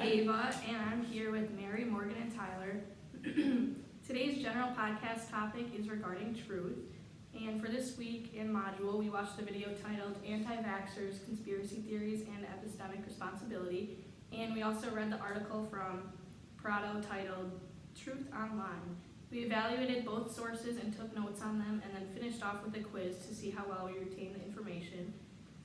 Ava, and I'm here with Mary, Morgan, and Tyler. Today's general podcast topic is regarding truth. And for this week in module, we watched the video titled Anti-Vaxxers, Conspiracy Theories, and Epistemic Responsibility. And we also read the article from Prado titled Truth Online. We evaluated both sources and took notes on them, and then finished off with a quiz to see how well we retained the information.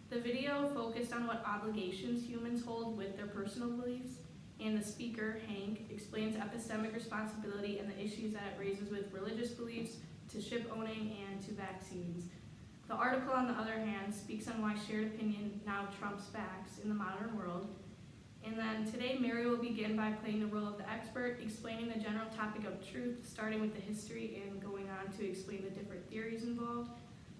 The video focused on what obligations humans hold with their personal beliefs, and the speaker, Hank, explains epistemic responsibility and the issues that it raises with religious beliefs, to ship owning, and to vaccines. The article, on the other hand, speaks on why shared opinion now trumps facts in the modern world. And then today, Mary will begin by playing the role of the expert, explaining the general topic of truth, starting with the history and going on to explain the different theories involved.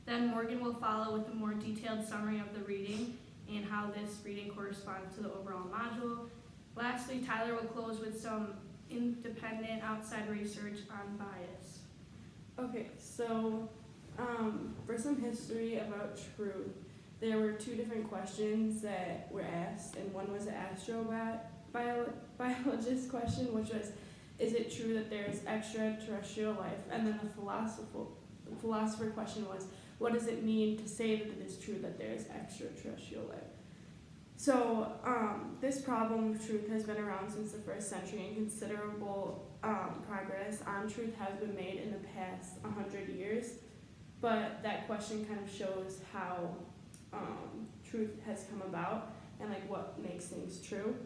Then Morgan will follow with a more detailed summary of the reading and how this reading corresponds to the overall module. Lastly, Tyler will close with some independent outside research on bias. Okay, so for some history about truth, there were two different questions that were asked, and one was an astrobiologist question, which was, is it true that there is extraterrestrial life? And then the philosopher question was, what does it mean to say that it is true that there is extraterrestrial life? So this problem of truth has been around since the 1st century, and considerable progress on truth has been made in the past 100 years. But that question kind of shows how truth has come about and like what makes things true.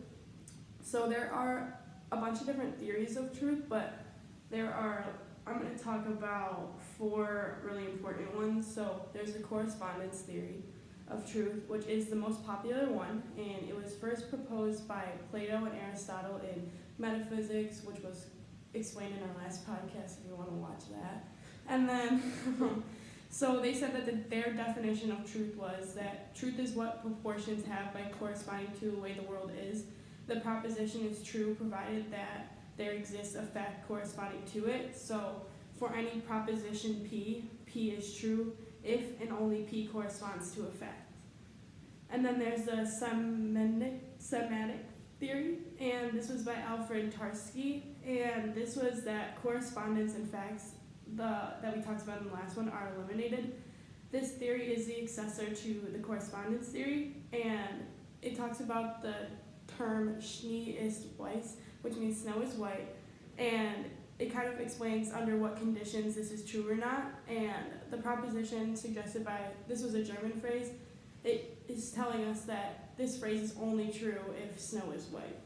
So there are a bunch of different theories of truth, but I'm going to talk about 4 really important ones. So there's the correspondence theory of truth, which is the most popular one, and it was first proposed by Plato and Aristotle in Metaphysics, which was explained in our last podcast if you want to watch that. And then, so they said that their definition of truth was that truth is what proportions have by corresponding to the way the world is. The proposition is true provided that there exists a fact corresponding to it. So for any proposition P is true if and only P corresponds to a fact. And then there's the semantic theory, and this was by Alfred Tarski, and this was that correspondence and facts that we talked about in the last one are eliminated. This theory is the successor to the correspondence theory, and it talks about the term Schnee ist weiß, which means snow is white, and it kind of explains under what conditions this is true or not, and the proposition suggested by, this was a German phrase, it is telling us that this phrase is only true if snow is white.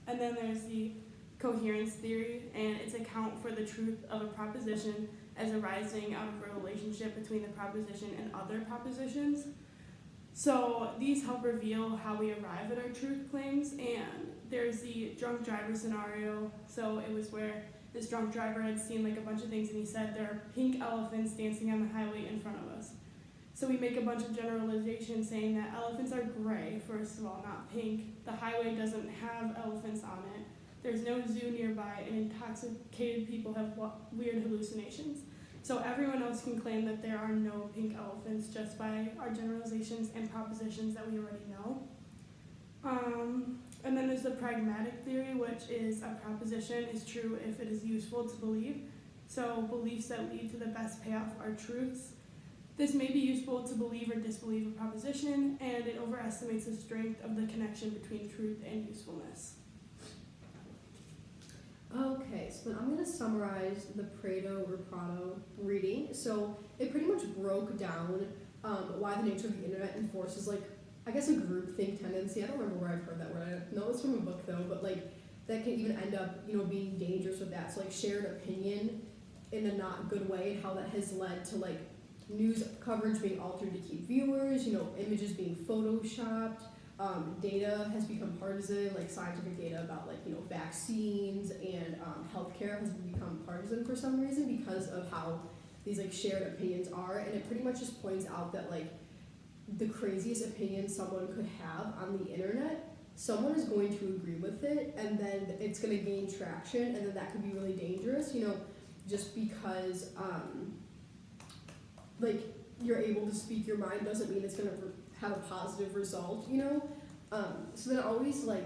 And then there's the coherence theory, and it's account for the truth of a proposition as arising out of a relationship between the proposition and other propositions. So these help reveal how we arrive at our truth claims, and there's the drunk driver scenario. So it was where this drunk driver had seen like a bunch of things, and he said there are pink elephants dancing on the highway in front of us. So we make a bunch of generalizations saying that elephants are gray, first of all, not pink. The highway doesn't have elephants on it. There's no zoo nearby, and intoxicated people have weird hallucinations. So everyone else can claim that there are no pink elephants just by our generalizations and propositions that we already know. And then there's the pragmatic theory, which is a proposition is true if it is useful to believe. So beliefs that lead to the best payoff are truths. This may be useful to believe or disbelieve a proposition, and it overestimates the strength of the connection between truth and usefulness. Okay, so then I'm going to summarize the Prado reading. So it pretty much broke down why the nature of the internet enforces, like, I guess a groupthink tendency. I don't remember where I've heard that word. I know it's from a book though, but like that can even end up, being dangerous with that. So like shared opinion in a not good way, and how that has led to like news coverage being altered to keep viewers, images being photoshopped, data has become partisan, like scientific data about like, vaccines and healthcare has become partisan for some reason because of how these like shared opinions are, and it pretty much just points out that like the craziest opinion someone could have on the internet, someone is going to agree with it, and then it's going to gain traction, and then that could be really dangerous, just because like you're able to speak your mind doesn't mean it's going to have a positive result, So then always like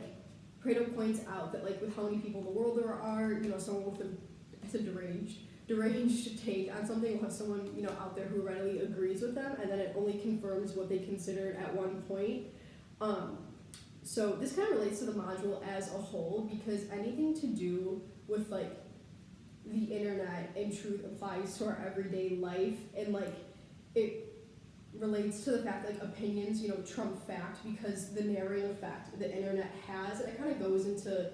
Pareto points out that like with how many people in the world there are, someone with a deranged take on something will have someone, out there who readily agrees with them, and then it only confirms what they considered at one point. So this kind of relates to the module as a whole, because anything to do with like the internet and truth applies to our everyday life, and like it relates to the fact that like opinions, trump fact, because the narrative effect the internet has, and it kind of goes into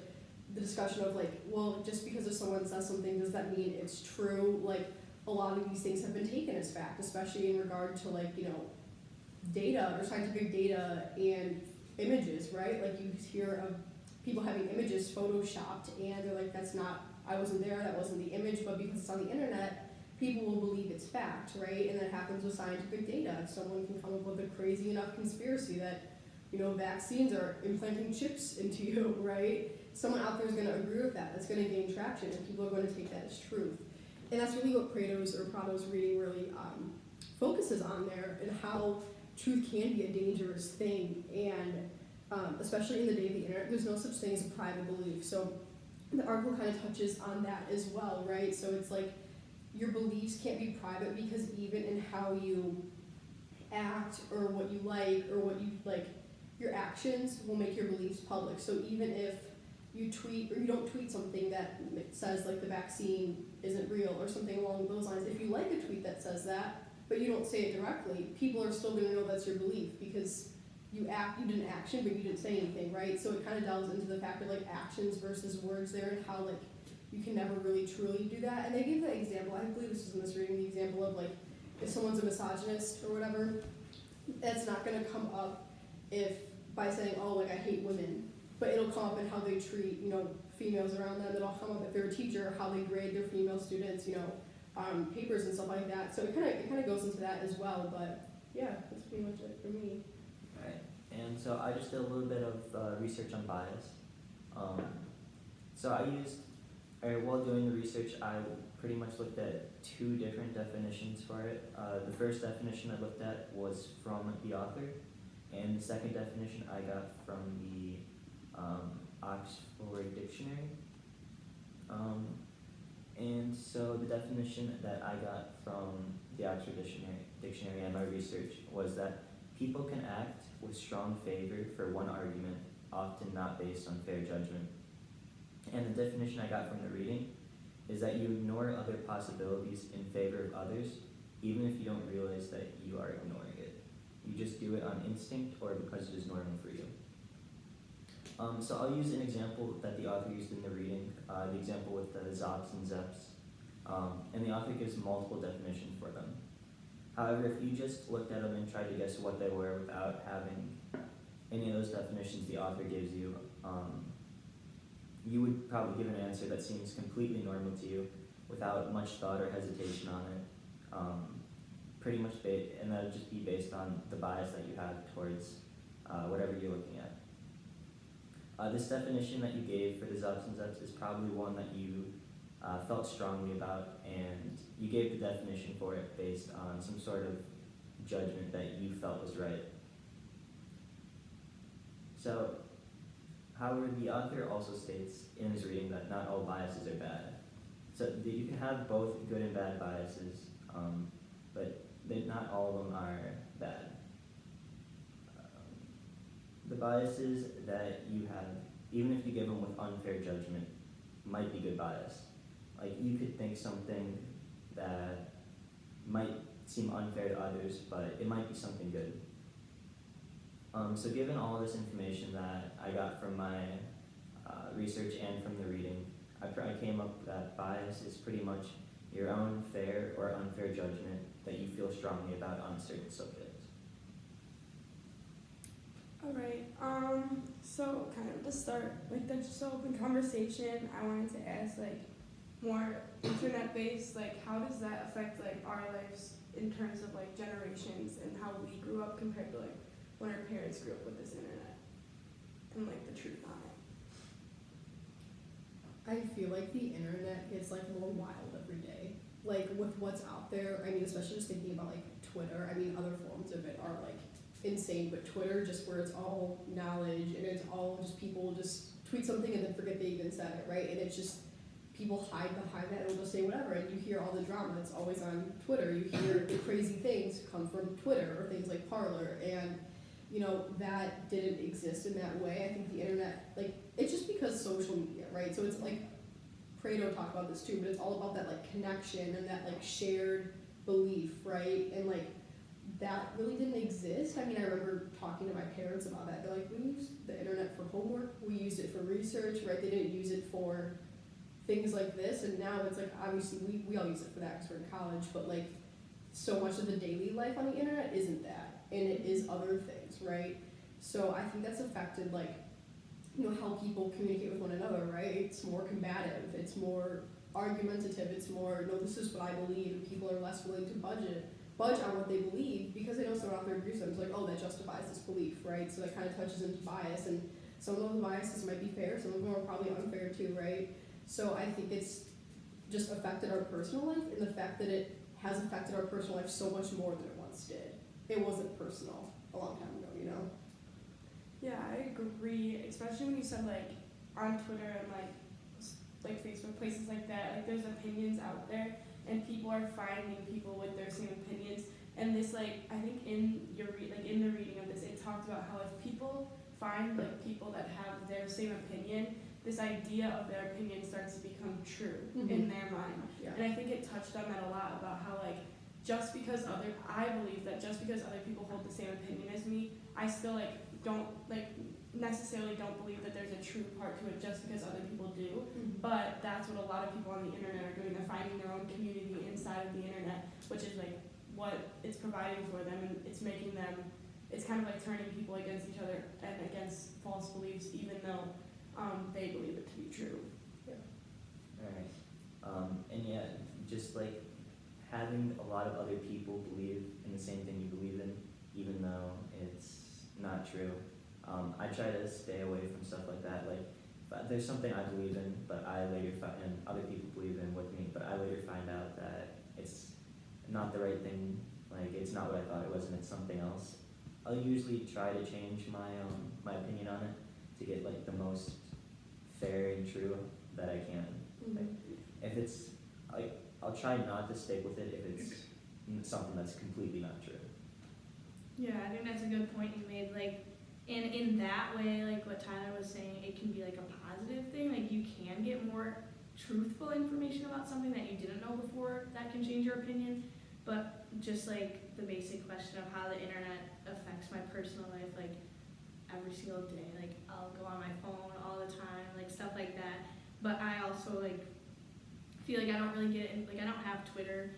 the discussion of like, well, just because if someone says something, does that mean it's true? Like a lot of these things have been taken as fact, especially in regard to like, data or scientific data and images, right? Like you hear of people having images photoshopped and they're like, I wasn't there, that wasn't the image, but because it's on the internet, people will believe it's fact, right? And that happens with scientific data. Someone can come up with a crazy enough conspiracy that, vaccines are implanting chips into you, right? Someone out there is going to agree with that. That's going to gain traction, and people are going to take that as truth. And that's really what Pareto's reading really focuses on there, and how truth can be a dangerous thing. And especially in the day of the internet, there's no such thing as a private belief. So the article kind of touches on that as well, right? So it's like your beliefs can't be private, because even in how you act or what you like or what you like, your actions will make your beliefs public. So even if you tweet or you don't tweet something that says like the vaccine isn't real or something along those lines, if you like a tweet that says that but you don't say it directly, people are still going to know that's your belief, because you did an action but you didn't say anything, right? So it kind of delves into the fact of like actions versus words there, and how like you can never really truly do that. And they gave the example, I believe this was in this reading, the example of like if someone's a misogynist or whatever, that's not going to come up if by saying, oh, like I hate women, but it'll come up in how they treat, females around them. It'll come up if they're a teacher, how they grade their female students, papers and stuff like that. So it kind of goes into that as well. But yeah, that's pretty much it for me. Right. And so I just did a little bit of research on bias. While doing the research, I pretty much looked at two different definitions for it. The first definition I looked at was from the author, and the second definition I got from the Oxford Dictionary. And so the definition that I got from the Oxford Dictionary and my research was that people can act with strong favor for one argument, often not based on fair judgment. And the definition I got from the reading is that you ignore other possibilities in favor of others, even if you don't realize that you are ignoring it. You just do it on instinct or because it is normal for you. So I'll use an example that the author used in the reading, the example with the zops and zeps. And the author gives multiple definitions for them. However, if you just looked at them and tried to guess what they were without having any of those definitions the author gives you, you would probably give an answer that seems completely normal to you without much thought or hesitation on it. And that would just be based on the bias that you have towards whatever you're looking at. This definition that you gave for the zups and zeps is probably one that you felt strongly about, and you gave the definition for it based on some sort of judgment that you felt was right. So, however, the author also states in his reading that not all biases are bad. So you can have both good and bad biases, but not all of them are bad. The biases that you have, even if you give them with unfair judgment, might be good bias. Like you could think something that might seem unfair to others, but it might be something good. So given all this information that I got from my research and from the reading, I came up that bias is pretty much your own fair or unfair judgment that you feel strongly about on a certain subject. All right. So kind of to start like the just open conversation, I wanted to ask like more internet-based, like how does that affect like our lives in terms of like generations and how we grew up compared to like when our parents grew up with this internet and like the truth on it. I feel like the internet gets like more wild every day. Like with what's out there, I mean, especially just thinking about like Twitter, I mean, other forms of it are like insane, but Twitter, just where it's all knowledge and it's all just people just tweet something and then forget they even said it, right? And it's just people hide behind that and will just say whatever, and you hear all the drama. It's always on Twitter. You hear the crazy things come from Twitter or things like Parler, and you know that didn't exist in that way. I think the internet, like, it's just because social media, right? So it's like Prado talked about this too, but it's all about that like connection and that like shared belief, right? And like that really didn't exist. I mean, I remember talking to my parents about that. They're like, we used the internet for homework, we used it for research, right? They didn't use it for things like this, and now it's like, obviously we all use it for that because we're in college, but like so much of the daily life on the internet isn't that, and it is other things, right? So I think that's affected like, you know, how people communicate with one another, right? It's more combative, it's more argumentative, it's more, no, this is what I believe, and people are less willing to budge on what they believe because they know someone out there agrees with them. It's like, oh, that justifies this belief, right? So that kind of touches into bias, and some of those biases might be fair, some of them are probably unfair too, right? So I think it's just affected our personal life, and the fact that it has affected our personal life so much more than it once did. It wasn't personal a long time ago, you know? Yeah, I agree, especially when you said like on Twitter and like Facebook, places like that, like there's opinions out there and people are finding people with their same opinions. And this, like, I think in in the reading of this, it talked about how if people find like people that have their same opinion, this idea of their opinion starts to become true in their mind. Yeah. And I think it touched on that a lot about how like I believe that just because other people hold the same opinion as me, I still don't necessarily don't believe that there's a true part to it just because other people do. But that's what a lot of people on the internet are doing. They're finding their own community inside of the internet, which is like what it's providing for them, and it's making them, it's kind of like turning people against each other and against false beliefs, even though they believe it to be true. Alright. And yeah, just like having a lot of other people believe in the same thing you believe in, even though it's not true. I try to stay away from stuff like that. Like, if there's something I believe in, but I later find, and other people believe in with me, but I later find out that it's not the right thing. Like, it's not what I thought it was, and it's something else. I'll usually try to change my my opinion on it to get like the most fair and true that I can. Like, if it's like, I'll try not to stick with it if it's something that's completely not true. Yeah, I think that's a good point you made. Like, and in that way, like what Tyler was saying, it can be like a positive thing. Like, you can get more truthful information about something that you didn't know before that can change your opinion. But just like the basic question of how the internet affects my personal life, like every single day, like I'll go on my phone all the time, like stuff like that. But I also like feel like I don't really get in, like I don't have Twitter.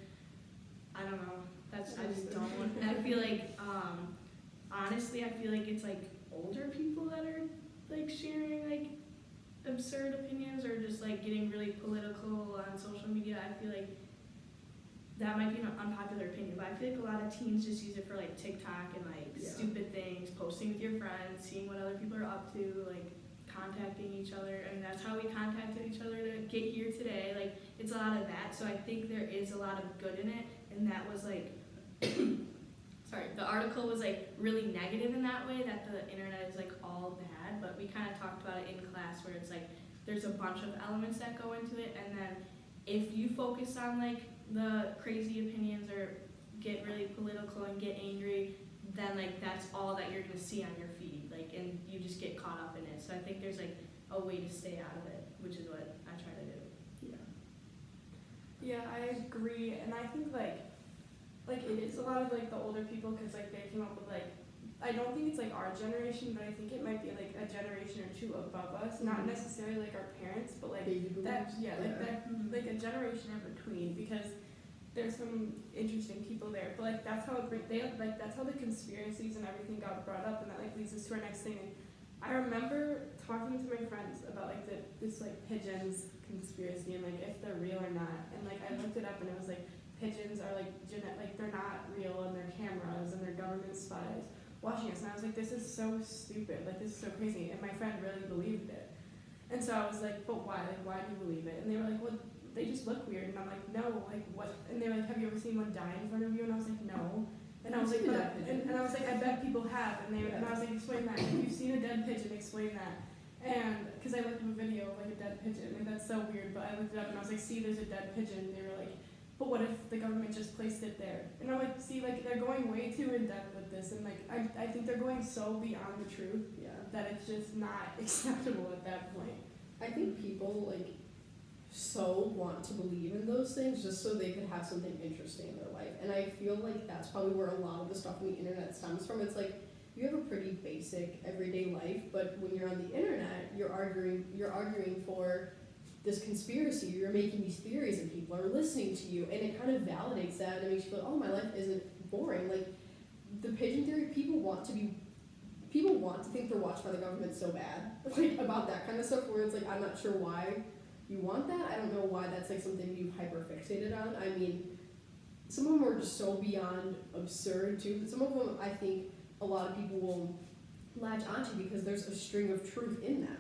I don't know. I just don't. And I feel like honestly, I feel like it's like older people that are like sharing like absurd opinions or just like getting really political on social media. I feel like that might be an unpopular opinion, but I feel like a lot of teens just use it for like TikTok and like stupid things, posting with your friends, seeing what other people are up to, like contacting each other. And that's how we contacted each other to get here today. Like, it's a lot of that. So I think there is a lot of good in it, and that was like sorry, the article was like really negative in that way, that the internet is like all bad, but we kind of talked about it in class where it's like there's a bunch of elements that go into it, and then if you focus on like the crazy opinions or get really political and get angry, then like that's all that you're gonna see on your feed, like, and you just get caught up in it. So I think there's like a way to stay out of it, which is what I try to do. Yeah, I agree, and I think like it is a lot of like the older people, because like they came up with like, I don't think it's like our generation, but I think it might be like a generation or two above us, not necessarily like our parents, but like that, like a generation in between, because there's some interesting people there. But like that's how that's how the conspiracies and everything got brought up, and that like leads us to our next thing. And I remember talking to my friends about like this like pigeons conspiracy and like if they're real or not, and like I looked it up and it was like pigeons are like they're not real, and they're cameras and they're government spies watching us. And I was like, this is so stupid, like this is so crazy. And my friend really believed it, and so I was like, but why? Like, why do you believe it? And they were like, well, they just look weird. And I'm like, no, like what? And they were like, have you ever seen one die in front of you? And I was like, no. And I was like, but, and I was like, I bet people have. And I was like, explain that. If you've seen a dead pigeon, explain that. And because I looked up a video of like a dead pigeon, like that's so weird, but I looked it up and I was like, see, there's a dead pigeon. And they were like, but what if the government just placed it there? And I'm like, see, like they're going way too in depth with this, and like I think they're going so beyond the truth Yeah. that it's just not acceptable at that point. I think people like so want to believe in those things just so they could have something interesting in their life. And I feel like that's probably where a lot of the stuff on the internet stems from. It's like you have a pretty basic everyday life, but when you're on the internet, you're arguing for this conspiracy, you're making these theories and people are listening to you, and it kind of validates that and it makes you feel, oh, my life isn't boring. Like the pigeon theory, people want to think they're watched by the government so bad, like about that kind of stuff where it's like, I'm not sure why you want that. I don't know why that's like something you hyper fixated on. I mean, some of them are just so beyond absurd too, but some of them I think a lot of people will latch onto because there's a string of truth in them.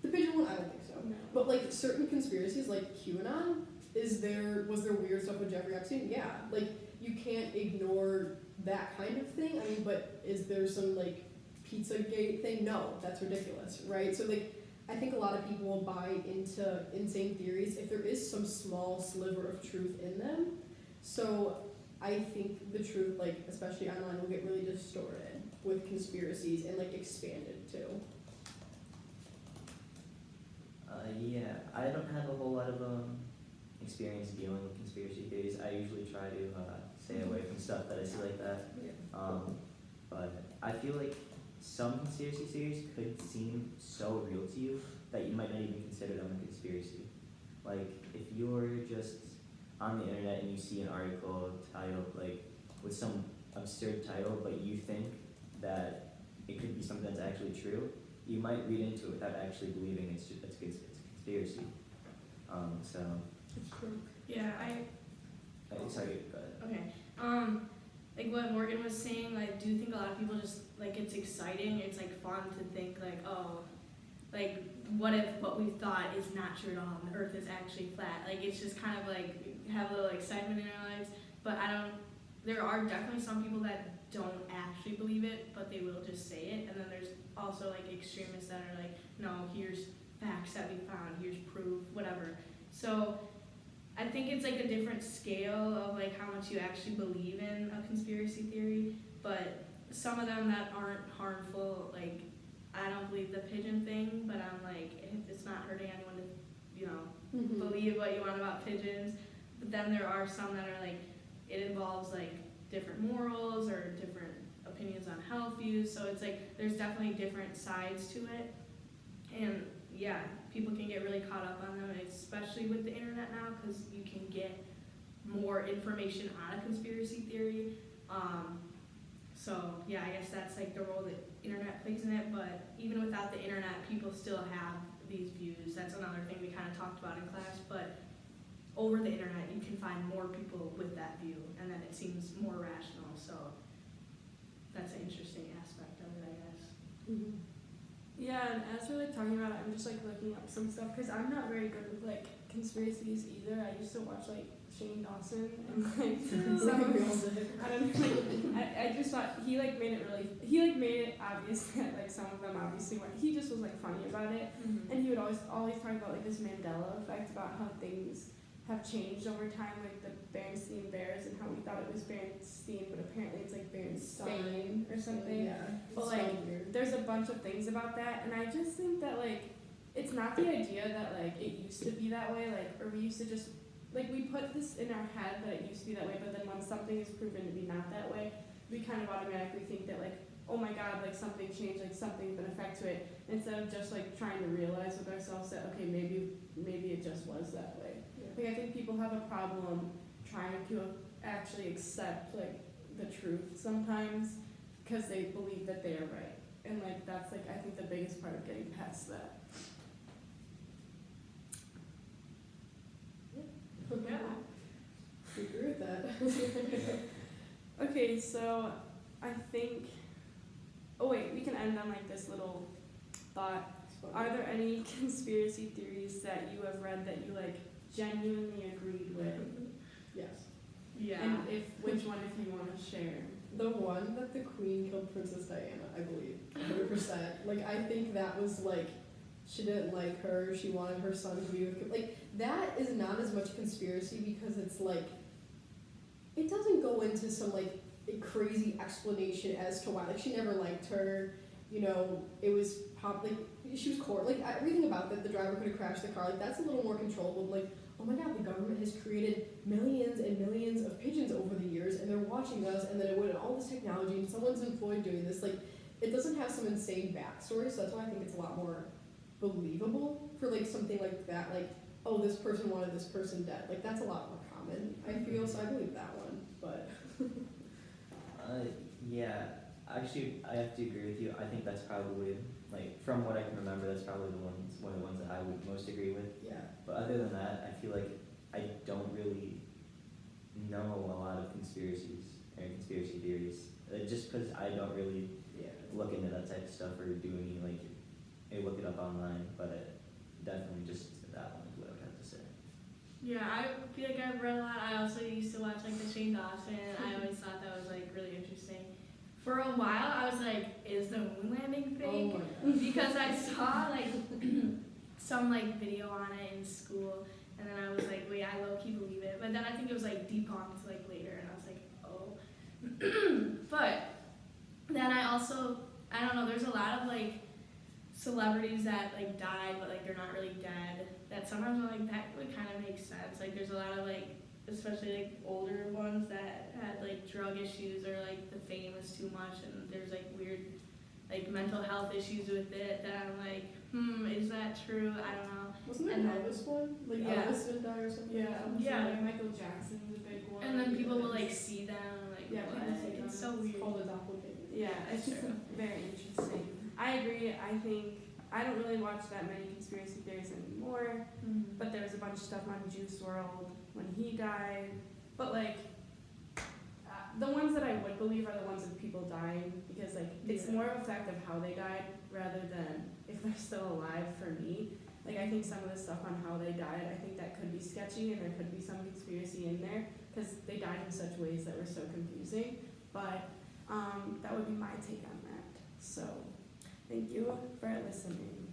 The pigeon one, I don't think so. No. But like certain conspiracies, like QAnon, was there weird stuff with Jeffrey Epstein? Yeah, like you can't ignore that kind of thing. I mean, but is there some like Pizzagate thing? No, that's ridiculous, right? So like, I think a lot of people will buy into insane theories if there is some small sliver of truth in them. So I think the truth, like especially online, will get really distorted with conspiracies and like expanded too. Yeah, I don't have a whole lot of experience dealing with conspiracy theories. I usually try to stay away from stuff that I see like that. Yeah. But I feel like some conspiracy theories could seem so real to you that you might not even consider them a conspiracy. Like if you're just on the internet and you see an article titled like with some absurd title, but you think that it could be something that's actually true, you might read into it without actually believing it's a conspiracy. So. It's true. Yeah, Sorry, go ahead. okay. Like what Morgan was saying, like, I do think a lot of people just, like, it's exciting, it's, like, fun to think, like, oh, like, what if what we thought is not true at all and the earth is actually flat? Like, it's just kind of, like, have a little excitement in our lives, but there are definitely some people that don't actually believe it, but they will just say it, and then there's also, like, extremists that are like, no, here's facts that we found, here's proof, whatever. So I think it's like a different scale of like how much you actually believe in a conspiracy theory, but some of them that aren't harmful, like I don't believe the pigeon thing, but I'm like, if it's not hurting anyone to, believe what you want about pigeons. But then there are some that are like, it involves like different morals or different opinions on health views, so it's like there's definitely different sides to it. And yeah, people can get really caught up on them, especially with the internet now, because you can get more information on a conspiracy theory. So yeah, I guess that's like the role that internet plays in it, but even without the internet, people still have these views. That's another thing we kind of talked about in class, but over the internet, you can find more people with that view, and then it seems more rational, so that's an interesting aspect of it, I guess. Mm-hmm. Yeah, and as we're like talking about it, I'm just like looking up some stuff because I'm not very good with like conspiracies either. I used to watch like Shane Dawson and like some of I don't know. I just thought he made it obvious that like some of them obviously weren't. He just was like funny about it, and he would always talk about like this Mandela effect about how things have changed over time, like the Berenstain Bears and how we thought it was Berenstain, but apparently it's like Berenstain or something. Yeah. But like, there's a bunch of things about that, and I just think that like, it's not the idea that like it used to be that way, like, or we used to just like we put this in our head that it used to be that way, but then when something is proven to be not that way, we kind of automatically think that like, oh my God, like something changed, like something's been effect to it, instead of just like trying to realize with ourselves that okay, maybe it just was that way. Like I think people have a problem trying to actually accept like the truth sometimes because they believe that they are right, and like that's like I think the biggest part of getting past that. Yeah. I agree with that. Okay, so I think. Oh wait, we can end on like this little thought. Are there any conspiracy theories that you have read that you like genuinely agreed with? Yes. Yeah. And which one if you want to share? The one that the Queen killed Princess Diana, I believe, 100%. Like, I think that was like she didn't like her, she wanted her son to be with, like, that is not as much conspiracy because it's like, it doesn't go into some like a crazy explanation as to why, like, she never liked her, you know, it was probably, she was like, everything about that, the driver could have crashed the car, like, that's a little more controllable, like, oh my god, the government has created millions and millions of pigeons over the years, and they're watching us, and then it went all this technology, and someone's employed doing this, like, it doesn't have some insane backstory, so that's why I think it's a lot more believable for, like, something like that, like, oh, this person wanted this person dead, like, that's a lot more common, I feel, so I believe that one, but... Yeah, actually, I have to agree with you. I think that's probably, like, from what I can remember, that's probably one of the ones that I would most agree with. Yeah. But other than that, I feel like I don't really know a lot of conspiracies or conspiracy theories. Just because I don't really look into that type of stuff or do any, like, I look it up online, but definitely just that one is what I would have to say. Yeah, I feel like I've read a lot. I also used to watch like the Shane Dawson. I always thought that was like really interesting. For a while, I was like, is the moon landing fake? Oh my god. Because I saw like some like video on it in school, and then I was like, wait, I low-key believe it. But then I think it was like debunked like later, and I was like, oh. But then I don't know, there's a lot of like celebrities that like died, but like they're not really dead. That sometimes I'm like, that would kind of make sense. Like there's a lot of like, especially like older ones that had like drug issues or like the fame was too much, and there's like weird like mental health issues with it that I'm like, is that true? I don't know. Wasn't there And Elvis one? Like yeah. Elvis didn't die or something? Yeah. Like Michael Jackson was a big one. And then people will like see them, and like, Yeah, what? people see It's them. so weird. It's called a doppelganger. Yeah, it's very interesting. I agree. I think I don't really watch that many conspiracy theories anymore, but there was a bunch of stuff on Juice WRLD when he died. But like, the ones that I would believe are the ones of people dying, because like it's more of a fact of how they died rather than if they're still alive. For me, like I think some of the stuff on how they died, I think that could be sketchy and there could be some conspiracy in there because they died in such ways that were so confusing. But that would be my take on that. So, thank you for listening.